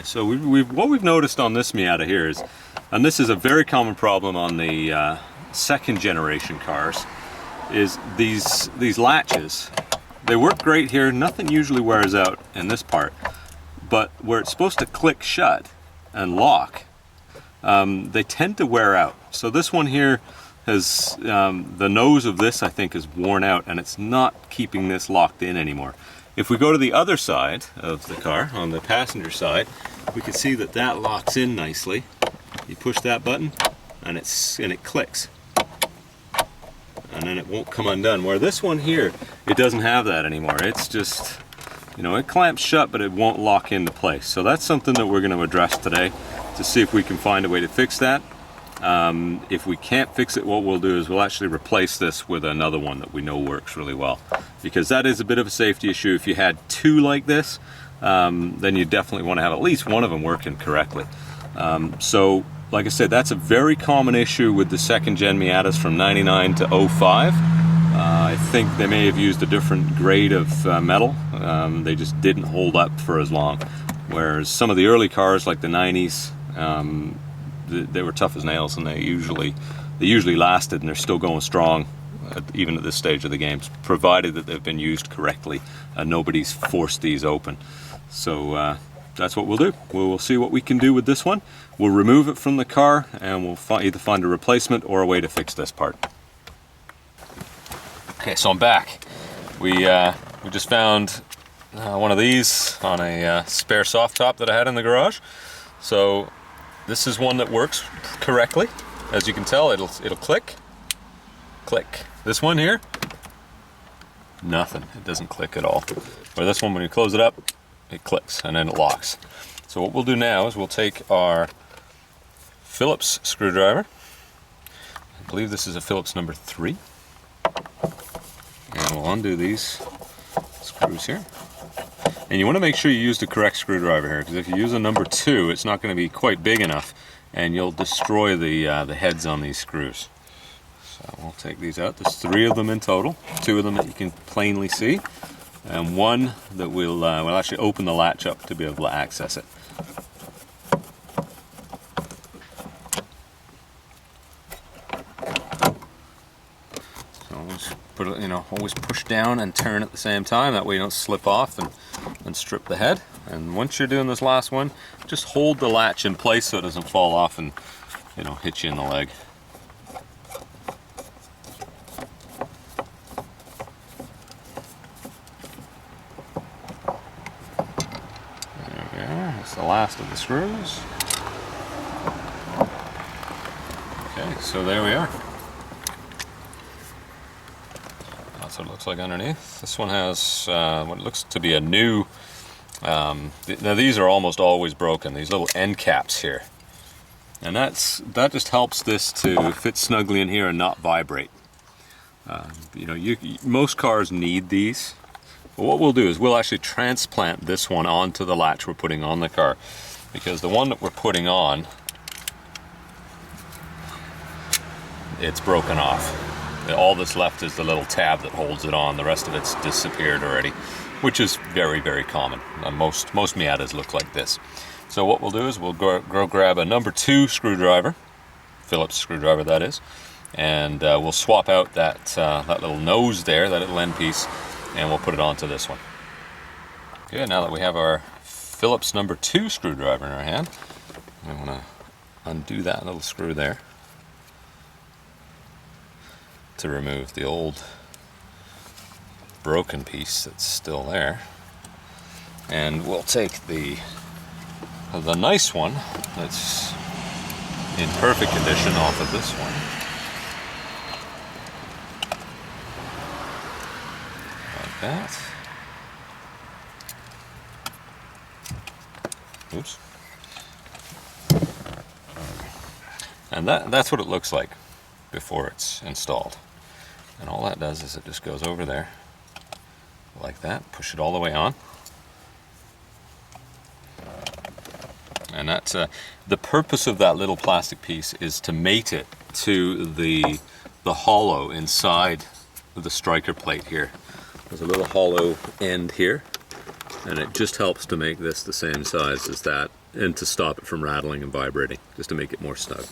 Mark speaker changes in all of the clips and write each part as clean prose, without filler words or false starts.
Speaker 1: So what we've noticed on this Miata here is, and this is a very common problem on the second generation cars, is these latches. They work great here, nothing usually wears out in this part, but where it's supposed to click shut and lock, they tend to wear out. So this one here has, the nose of this I think is worn out and it's not keeping this locked in anymore. If we go to the other side of the car, on the passenger side, we can see that that locks in nicely. You push that button and it clicks. And then it won't come undone. Where this one here, it doesn't have that anymore. It's just, you know, it clamps shut, but it won't lock into place. So that's something that we're going to address today to see if we can find a way to fix that. If we can't fix it, what we'll do is we'll actually replace this with another one that we know works really well. Because that is a bit of a safety issue. If you had two like this, then you definitely want to have at least one of them working correctly. So, like I said, that's a very common issue with the second gen Miatas from 99 to 05. I think they may have used a different grade of metal. They just didn't hold up for as long. Whereas some of the early cars, like the 90s, they were tough as nails, and they usually lasted, and they're still going strong, even at this stage of the game, provided that they've been used correctly and nobody's forced these open. So that's what we'll do. We'll see what we can do with this one. We'll remove it from the car and we'll either find a replacement or a way to fix this part. Okay, so I'm back. We just found one of these on a spare soft top that I had in the garage. So this is one that works correctly. As you can tell, it'll click, click. This one here, nothing. It doesn't click at all. Where this one, when you close it up, it clicks and then it locks. So what we'll do now is we'll take our Phillips screwdriver. I believe this is a Phillips number 3. And we'll undo these screws here. And you want to make sure you use the correct screwdriver here, because if you use a number 2, it's not going to be quite big enough and you'll destroy the heads on these screws. So we'll take these out. There's 3 of them in total, 2 of them that you can plainly see, and one that we'll actually open the latch up to be able to access it. So always put it, always push down and turn at the same time. That way you don't slip off and strip the head. And once you're doing this last one, just hold the latch in place so it doesn't fall off and hit you in the leg. The last of the screws. Okay, so there we are. That's what it looks like underneath. This one has what looks to be a new, now these are almost always broken, these little end caps here. And that just helps this to fit snugly in here and not vibrate. Most cars need these. But what we'll do is we'll actually transplant this one onto the latch we're putting on the car, because the one that we're putting on, it's broken off. All that's left is the little tab that holds it on. The rest of it's disappeared already, which is very, very common. Most Miatas look like this. So what we'll do is we'll go grab a number 2 screwdriver, Phillips screwdriver that is, and we'll swap out that little nose there, that little end piece, and we'll put it onto this one. Okay, now that we have our Phillips number 2 screwdriver in our hand, I want to undo that little screw there to remove the old broken piece that's still there. And we'll take the nice one that's in perfect condition off of this one. That. Oops. And that's what it looks like before it's installed. And all that does is it just goes over there like that, push it all the way on. And that's the purpose of that little plastic piece is to mate it to the hollow inside of the striker plate here. There's a little hollow end here, and it just helps to make this the same size as that and to stop it from rattling and vibrating, just to make it more snug.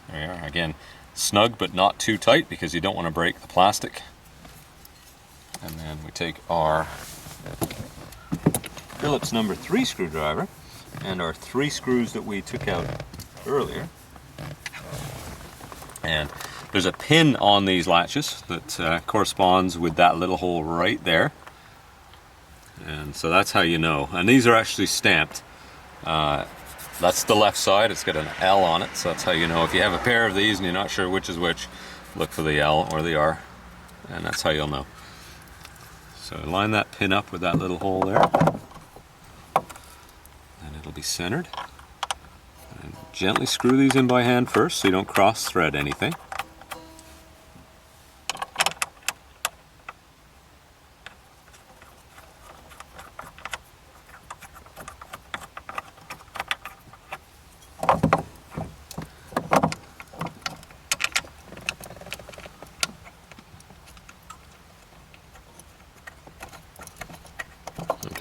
Speaker 1: There we are. Again, snug but not too tight because you don't want to break the plastic. And then we take our Phillips number 3 screwdriver and our 3 screws that we took out earlier. And there's a pin on these latches that corresponds with that little hole right there. And so that's how you know. And these are actually stamped. That's the left side, it's got an L on it, so that's how you know. If you have a pair of these and you're not sure which is which, look for the L or the R, and that's how you'll know. So line that pin up with that little hole there, and it'll be centered. And gently screw these in by hand first so you don't cross thread anything.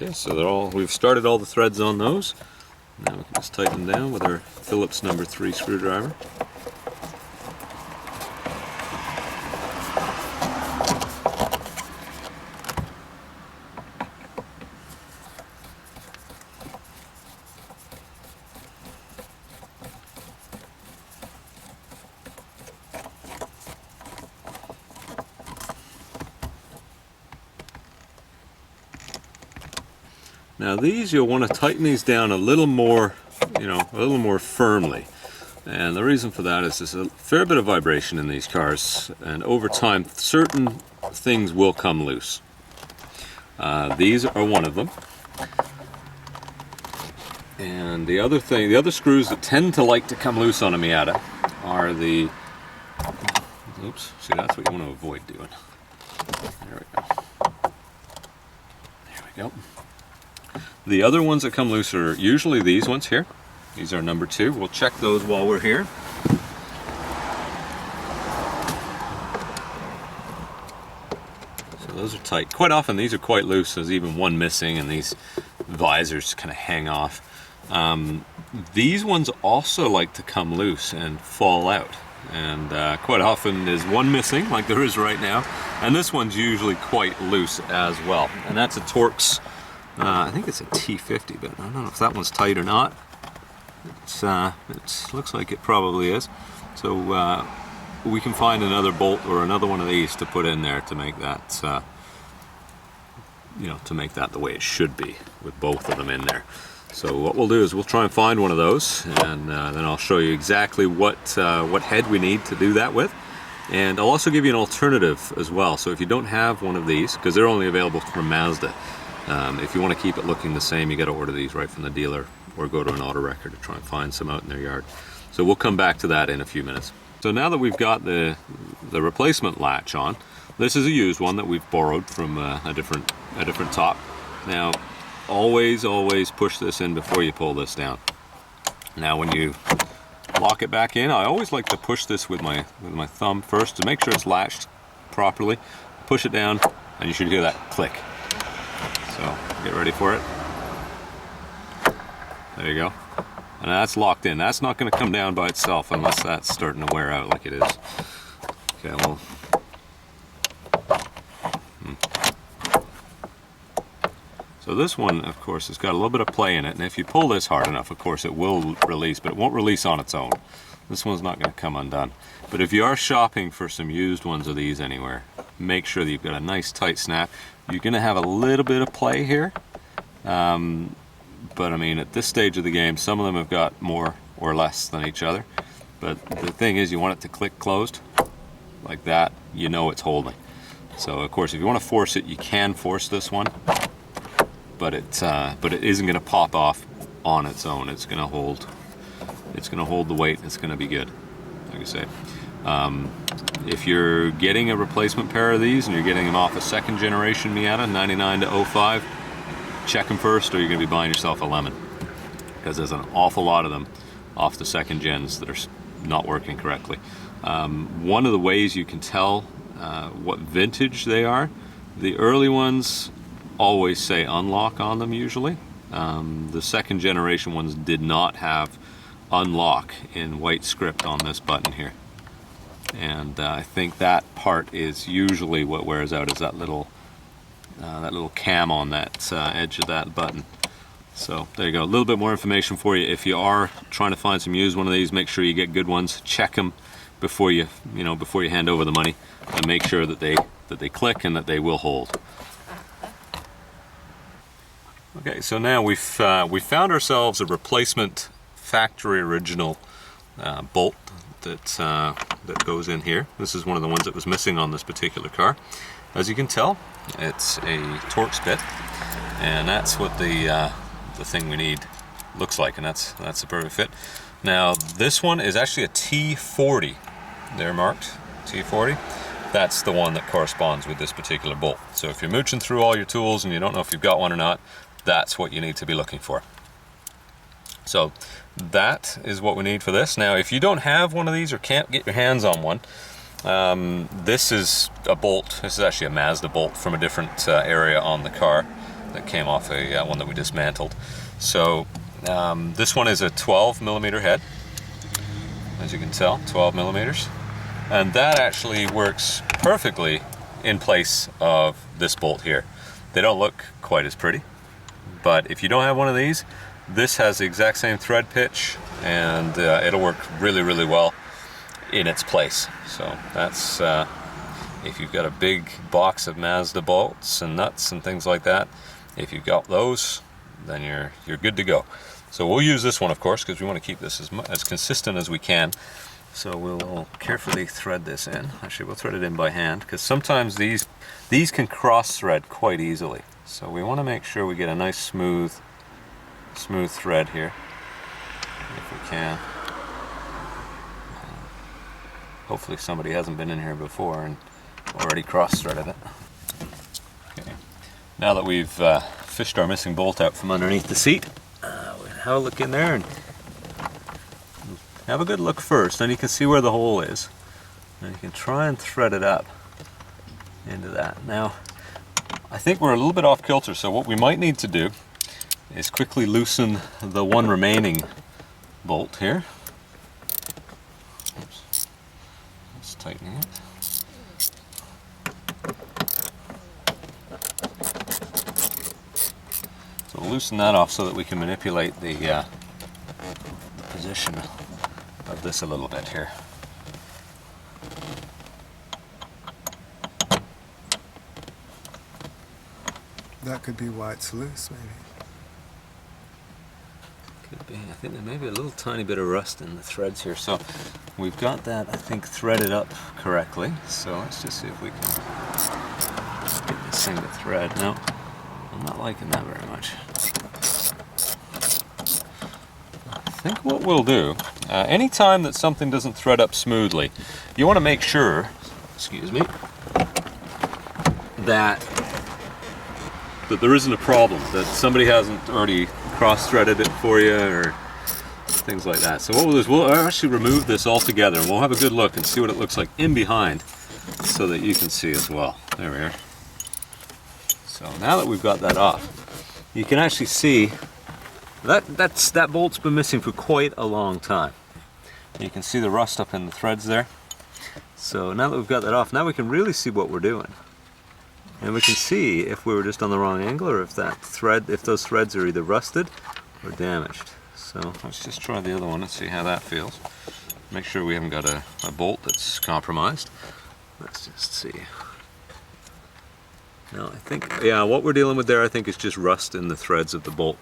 Speaker 1: Okay, so they're all, we've started all the threads on those. Now we can just tighten them down with our Phillips number 3 screwdriver. Now these, you'll want to tighten these down a little more, a little more firmly. And the reason for that is there's a fair bit of vibration in these cars, and over time certain things will come loose. These are one of them. And the other thing, the other screws that tend to like to come loose on a Miata are the, oops, see, that's what you want to avoid doing. There we go. There we go. The other ones that come loose are usually these ones here. These are number 2. We'll check those while we're here. So those are tight. Quite often these are quite loose. There's even one missing and these visors kind of hang off. These ones also like to come loose and fall out. And quite often there's one missing, like there is right now. And this one's usually quite loose as well. And that's a Torx. I think it's a T50, but I don't know if that one's tight or not. It looks like it probably is. So we can find another bolt or another one of these to put in there to make that, to make that the way it should be with both of them in there. So what we'll do is we'll try and find one of those, and then I'll show you exactly what head we need to do that with. And I'll also give you an alternative as well. So if you don't have one of these, because they're only available from Mazda, if you want to keep it looking the same, you got to order these right from the dealer or go to an auto wrecker to try and find some out in their yard. So we'll come back to that in a few minutes. So now that we've got the replacement latch on, this is a used one that we've borrowed from a different top. Now, always push this in before you pull this down. Now, when you lock it back in, I always like to push this with my thumb first to make sure it's latched properly. Push it down, and you should hear that click. So get ready for it. There you go. And that's locked in. That's not going to come down by itself unless that's starting to wear out like it is. Okay, well. So this one, of course, has got a little bit of play in it, and if you pull this hard enough, of course, it will release, but it won't release on its own. This one's not going to come undone. But if you are shopping for some used ones of these anywhere, make sure that you've got a nice tight snap. You're going to have a little bit of play here, but I mean, at this stage of the game, some of them have got more or less than each other. But the thing is, you want it to click closed like that. You know it's holding. So of course, if you want to force it, you can force this one, but it isn't going to pop off on its own. It's going to hold. It's going to hold the weight. It's going to be good. Like I say. If you're getting a replacement pair of these and you're getting them off a second generation Miata, 99 to 05, check them first or you're going to be buying yourself a lemon. Because there's an awful lot of them off the second gens that are not working correctly. One of the ways you can tell what vintage they are, the early ones always say unlock on them usually. The second generation ones did not have unlock in white script on this button here. And I think that part is usually what wears out, is that little cam on that edge of that button. So there you go, a little bit more information for you. If you are trying to find some used one of these, make sure you get good ones. Check them before you hand over the money, and make sure that they click and that they will hold. Okay, so now we found ourselves a replacement factory original bolt that goes in here. This is one of the ones that was missing on this particular car. As you can tell, it's a Torx bit, and that's what the thing we need looks like, and that's the perfect fit. Now this one is actually a T40. They're marked T40. That's the one that corresponds with this particular bolt. So if you're mooching through all your tools and you don't know if you've got one or not, that's what you need to be looking for. So that is what we need for this. Now if you don't have one of these or can't get your hands on one, this is a bolt. This is actually a Mazda bolt from a different area on the car that came off a one that we dismantled. So this one is a 12mm head, as you can tell, 12mm, and that actually works perfectly in place of this bolt here. They don't look quite as pretty, but if you don't have one of these, this has the exact same thread pitch, and it'll work really, really well in its place. So that's if you've got a big box of Mazda bolts and nuts and things like that, if you've got those, then you're good to go. So we'll use this one, of course, because we want to keep this as consistent as we can. So we'll carefully thread this in. Actually, we'll thread it in by hand, because sometimes these can cross thread quite easily. So we want to make sure we get a nice smooth thread here, if we can. Hopefully somebody hasn't been in here before and already cross-threaded it. Okay. Now that we've fished our missing bolt out from underneath the seat, we'll have a look in there and have a good look first. Then you can see where the hole is, and you can try and thread it up into that. Now, I think we're a little bit off kilter, so what we might need to do is quickly loosen the one remaining bolt here. Oops. Just tightening it. So we'll loosen that off so that we can manipulate the position of this a little bit here.
Speaker 2: That could be why it's loose, maybe.
Speaker 1: Could be. I think there may be a little tiny bit of rust in the threads here. So we've got that, I think, threaded up correctly. So let's just see if we can get this thing to thread. No, I'm not liking that very much. I think what we'll do, anytime that something doesn't thread up smoothly, you want to make sure, excuse me, that there isn't a problem, that somebody hasn't already cross-threaded it for you or things like that. So what we'll do is we'll actually remove this altogether, and we'll have a good look and see what it looks like in behind so that you can see as well. There we are. So now that we've got that off, you can actually see that bolt's been missing for quite a long time. You can see the rust up in the threads there. So now that we've got that off, now we can really see what we're doing. And we can see if we were just on the wrong angle, or if those threads are either rusted or damaged. So let's just try the other one and see how that feels. Make sure we haven't got a bolt that's compromised. Let's just see. No, I think, yeah, what we're dealing with there, I think, is just rust in the threads of the bolt.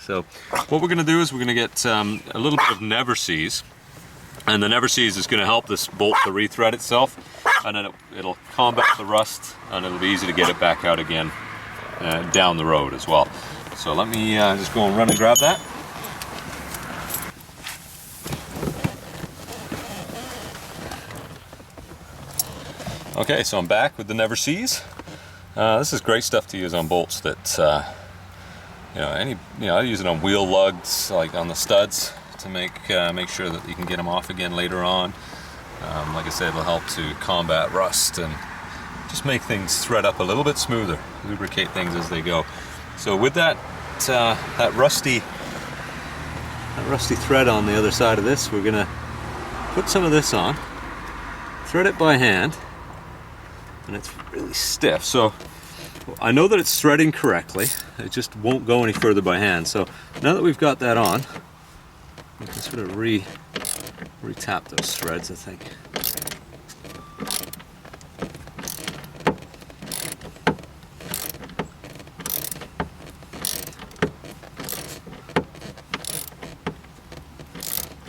Speaker 1: So what we're going to do is we're going to get a little bit of Never Seize, and the Never Seize is going to help this bolt to rethread itself, and then it'll combat the rust, and it'll be easy to get it back out again down the road as well. So let me just go and run and grab that. Okay, so I'm back with the Never Seize. This is great stuff to use on bolts that I use it on wheel lugs, like on the studs, to make sure that you can get them off again later on. Like I said, it'll help to combat rust and just make things thread up a little bit smoother, lubricate things as they go. So with that rusty thread on the other side of this, we're gonna put some of this on, thread it by hand, and it's really stiff. So I know that it's threading correctly, it just won't go any further by hand. So now that we've got that on, we can sort of re-tap those threads, I think.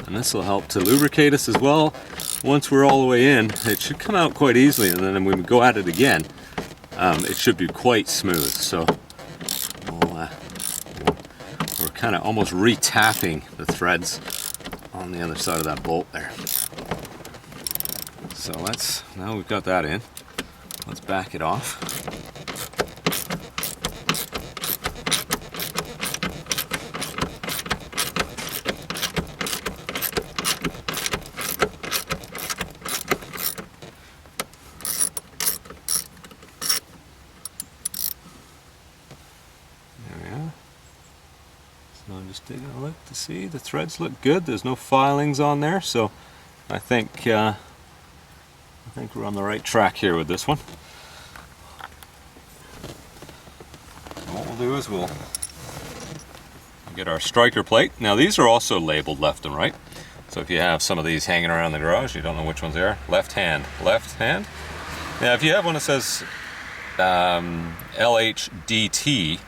Speaker 1: And this will help to lubricate us as well. Once we're all the way in, it should come out quite easily, and then when we go at it again, it should be quite smooth. So we're kind of almost re-tapping the threads on the other side of that bolt there. So now we've got that in, let's back it off. I'm just taking a look to see the threads look good. There's no filings on there, so I think we're on the right track here with this one. And what we'll do is we'll get our striker plate. Now these are also labeled left and right, so if you have some of these hanging around the garage, you don't know which ones they are. Left hand. Now if you have one that says LHDT,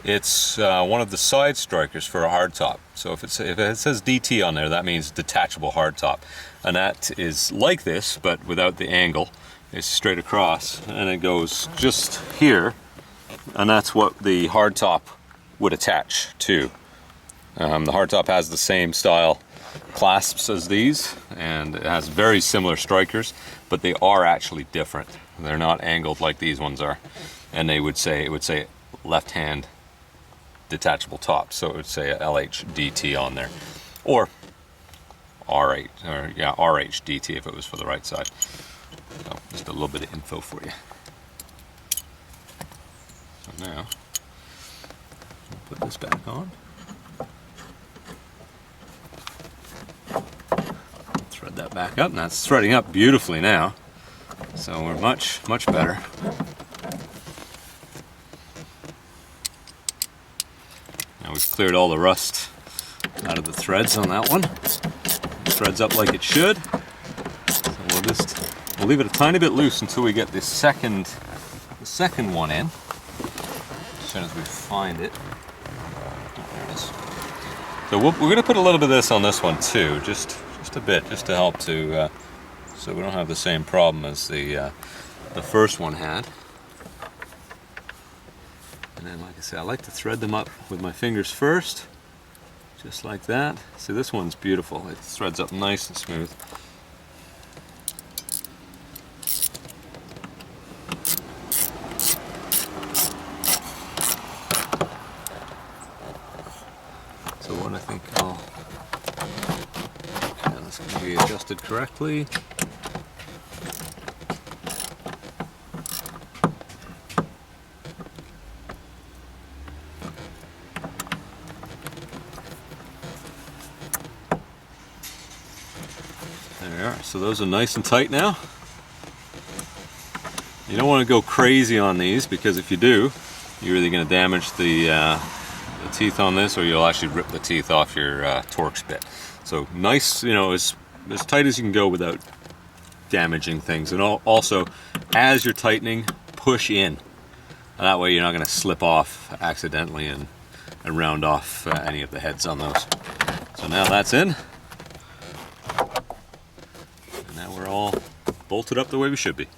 Speaker 1: it's one of the side strikers for a hardtop. So if it says DT on there, that means detachable hardtop, and that is like this but without the angle. It's straight across and it goes just here, and that's what the hardtop would attach to. The hardtop has the same style clasps as these, and it has very similar strikers, but they are actually different. They're not angled like these ones are, and it would say left hand detachable top, so it would say LHDT on there, or R8, or yeah, RHDT if it was for the right side. So just a little bit of info for you. So now we'll put this back on, thread that back up, and that's threading up beautifully now, so we're much better. Now we've cleared all the rust out of the threads on that one. It threads up like it should. So we'll leave it a tiny bit loose until we get the second one in. As soon as we find it. There it is. So we're going to put a little bit of this on this one too, just a bit, just to help to so we don't have the same problem as the first one had. And then, like I said, I like to thread them up with my fingers first, just like that. See, this one's beautiful. It threads up nice and smooth. So what I think this can be adjusted correctly. There we are. So those are nice and tight now. You don't want to go crazy on these, because if you do, you're either going to damage the teeth on this, or you'll actually rip the teeth off your Torx bit. So nice, you know, as tight as you can go without damaging things. And also, as you're tightening, push in. And that way you're not going to slip off accidentally and round off any of the heads on those. So now that's in. And now we're all bolted up the way we should be.